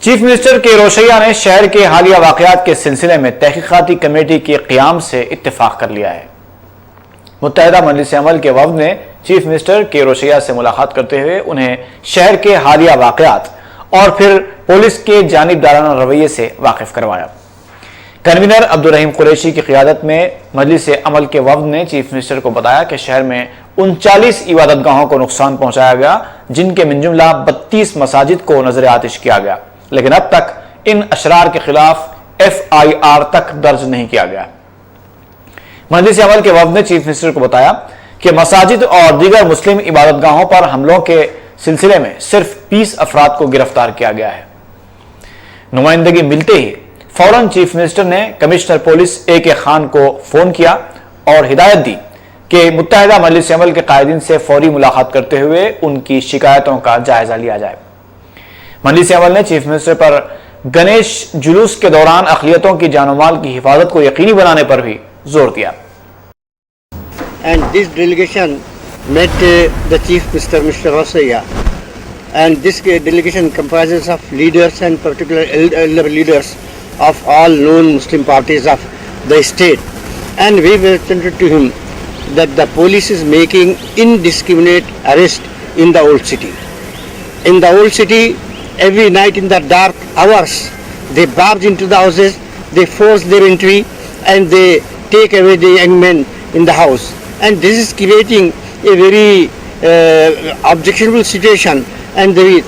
Chief minister کے روشیہ نے شہر کے حالیہ واقعات کے سلسلے میں تحقیقاتی کمیٹی کے قیام سے اتفاق کر لیا ہے۔ متحدہ مجلس عمل کے وفد نے چیف منسٹر کے روشیہ سے ملاقات کرتے ہوئے انہیں شہر کے حالیہ واقعات اور پھر پولیس کے جانبدارانہ رویے سے واقف کروایا۔ کنوینر عبدالرحیم قریشی کی قیادت میں مجلس عمل کے وفد نے چیف منسٹر کو بتایا کہ شہر میں 39 عبادت گاہوں کو نقصان پہنچایا گیا، جن کے من جملہ 32 مساجد کو نظر آتش کیا گیا، لیکن اب تک ان اشرار کے خلاف FIR تک درج نہیں کیا گیا۔ مجلس عمل کے وفد نے چیف منسٹر کو بتایا کہ مساجد اور دیگر مسلم عبادت گاہوں پر حملوں کے سلسلے میں صرف 20 افراد کو گرفتار کیا گیا ہے۔ نمائندگی ملتے ہی فوراً چیف منسٹر نے کمشنر پولیس AK خان کو فون کیا اور ہدایت دی کہ متحدہ مجلس عمل کے قائدین سے فوری ملاقات کرتے ہوئے ان کی شکایتوں کا جائزہ لیا جائے۔ مجلس عمل نے چیف منسٹر پر گنیش جلوس کے دوران اقلیتوں کی جان و مال کی حفاظت کو یقینی بنانے پر بھی زور دیا۔ And this delegation met the Chief Minister, Mr. Roshaya, and this delegation comprises of leaders and particular elder leaders of all known Muslim parties of the state, and we presented to him that the police is making indiscriminate arrest in the old city. In the old city, every night in the dark hours, they barge into the houses, they force their entry, and they take away the young men in the house. And this is creating a very objectionable situation, and there is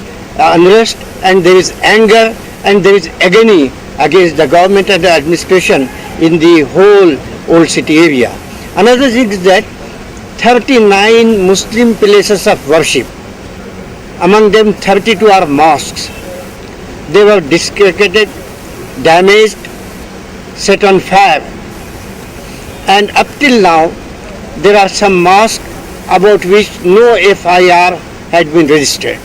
unrest, and there is anger, and there is agony against the government and the administration in the whole old city area. Another thing is that 39 Muslim places of worship, among them 32 are mosques. They were desecrated, damaged, set on fire, and up till now there are some mosques about which no FIR had been registered.